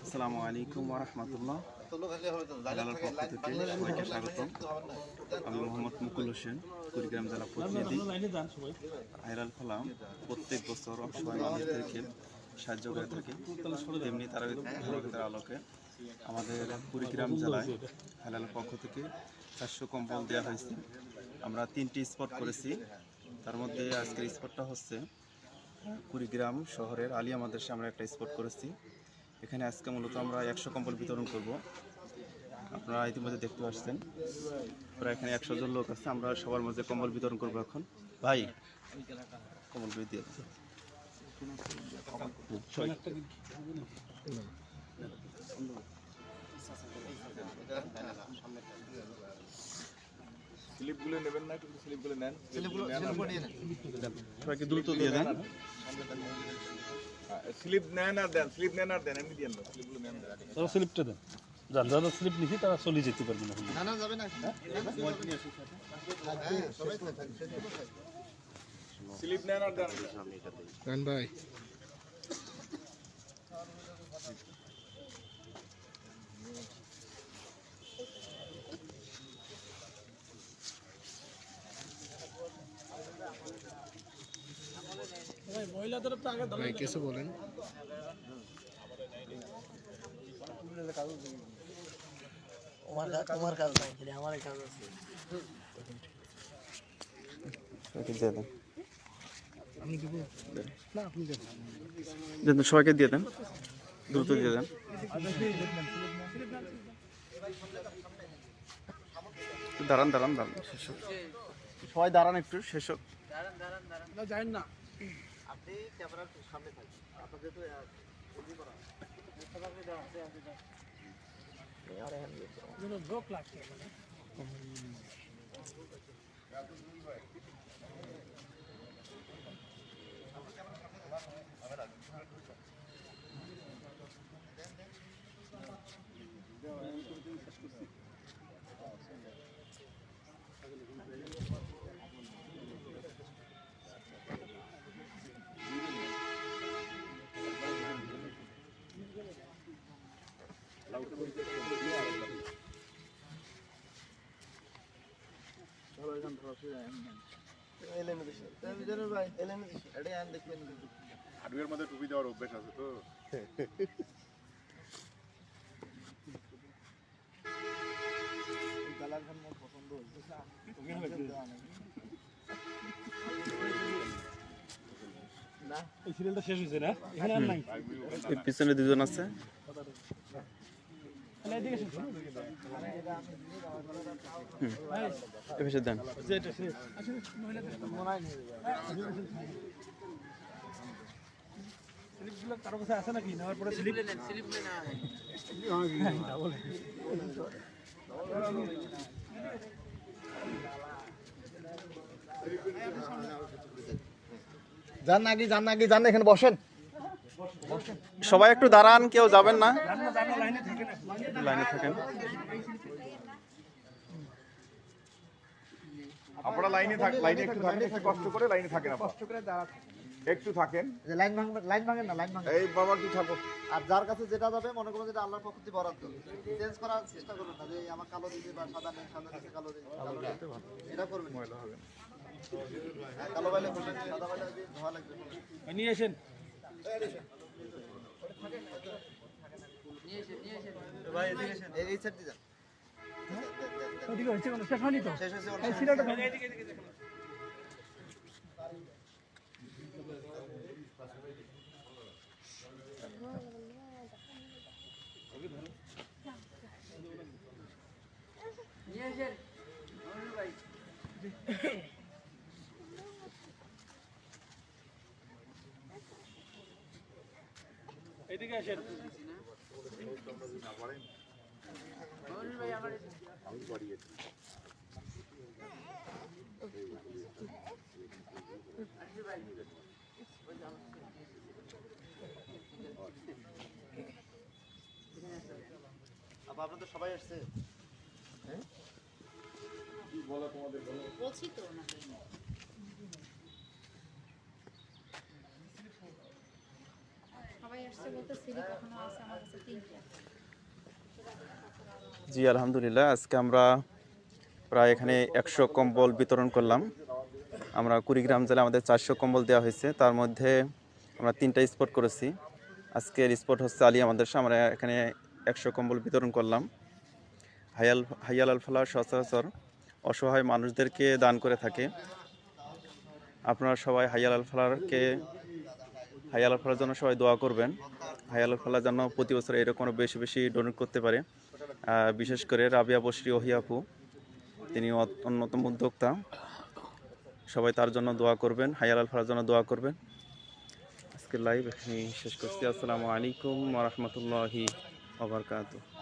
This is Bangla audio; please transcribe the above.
আসসালামু আলাইকুম ওয়া রাহমাতুল্লাহ। হেলালের পক্ষ থেকে সবাইকে স্বাগতম। আমি মোহাম্মদ মুকুল হোসেন, কুড়িগ্রাম জেলা প্রতিনিধি। হেলাল ফলাম প্রত্যেক বছর অসহায় মানুষদেরকে সাহায্য করে থাকে, তেমনি তার আলোকে আমাদের কুড়িগ্রাম জেলায় হেলালের পক্ষ থেকে 400 কম্বল দেওয়া হয়েছে। আমরা 3টি স্পট করেছি, তার মধ্যে আজকের স্পটটা হচ্ছে কুড়িগ্রাম শহরের আলিয়া মাদ্রাসায় আমরা একটা স্পট করেছি। এখানে আজকে মূলত আমরা 100 কম্বল বিতরণ করব। আপনারা ইতিমধ্যে দেখতে পাচ্ছেন প্রায় এখানে 100 জন লোক আছে। আমরা সবার মধ্যে কম্বল বিতরণ করব। এখন ভাই কম্বল দিয়ে স্লিপগুলো নেবেন না, একটু স্লিপগুলো নেন, সবাইকে দ্রুত দিয়ে দেন। স্লিপ নেন আর দেন, স্লিপ নেন আর দেন, এমনি দিয়ে নেন, স্লিপগুলো নেন। তারা স্লিপটা দেন, যারা স্লিপ নিছি তারা চলে যেতে পারবে না। না যাবে না, স্লিপ নেন আর দেন। দেন ভাই। ভাই কিছু বলেন। তোমার কাজ নাই, আমার কাজ আছে। সবাইকে দিয়ে দেন, দ্রুত দিয়ে দেন। দাঁড়ান দাঁড়ান দাঁড়ান, শেষ হোক। সবাই দাঁড়ান, একটু শেষ হোক। যাই না, আপনি ক্যামেরার সামনে থাকবেন। আপনাদের তো ব্লক লাগছে মানে। হার্ডওয়্যার মধ্যে টুপি দেওয়ার অভ্যাস আছে তো। এই সিরিয়ালটা শেষ হয়েছে না, এখানে আর নাই। এর পিছনে দুজন আছে। দেন কারো কাছে আছে নাকি নেওয়ার পরে স্লিপ যান এখানে বসেন। সবাই একটু দাঁড়ান, কেউ যাবেন না, লাইনে থাকেন। আপনারা লাইনে থাকেন, লাইনে একটু থাকেন, একটু কষ্ট করে লাইনে থাকেন, কষ্ট করে একটু থাকেন। লাইন ভাঙেন না, লাইন ভাঙেন। এই বাবা কি থাকো। আর যার কাছে যেটা যাবে মনে করুন যেটা আল্লাহর পক্ষ থেকে বরাদ্দ, চেঞ্জ করার চেষ্টা করবেন না যে আমার কালো দিতে বা সাদা নেই, সাদা দিতে কালো দিতে, এটা করবেন। ময়লা হবে না। কালো বাইলে বসেন, সাদা বাইলে দিয়ে ধোয়া লাগবে। নিয়ে আসেন। এই সাইড দিয়ে যান। শেষ হয়নি তো, শেষ হয়েছে। এই সিরিয়ালটা এদিকে আসেন। আপনাদের সবাই আসছে? হ্যাঁ, কি বলো তোমাদের, বলো। বলছি তো ওনাকে। সবাই আসছে বলতে স্লিপ এখনো আছে আমার কাছে 3টা। জি আলহামদুলিল্লাহ, আজকে আমরা প্রায় এখানে 100 কম্বল বিতরণ করলাম। আমরা কুড়িগ্রাম জেলায় আমাদের 400 কম্বল দেওয়া হয়েছে, তার মধ্যে আমরা 3টা স্পট করেছি। আজকের স্পট হচ্ছে আলিয়া মাদ্রাসা। আমরা এখানে 100 কম্বল বিতরণ করলাম। হাইয়াল আল ফালাহ সচরাচর অসহায় মানুষদেরকে দান করে থাকে। আপনারা সবাই হাইয়াল আল ফালাহর জন্য সবাই দোয়া করবেন। হাইয়াল আল ফালাহ যেন প্রতি বছর এরকম বেশি বেশি ডোনেট করতে পারে। বিশেষ করে রাবিয়া বশরি ওহি আপু, তিনি অন্যতম উদ্যোক্তা। সবাই তার জন্য দোয়া করবেন, হাইয়াল আল ফালাহর জন্য দোয়া করবেন। আজকের লাইভ এখানে শেষ করছি। আসসালামু আলাইকুম ওয়া রাহমাতুল্লাহি ওয়া বারাকাতুহু।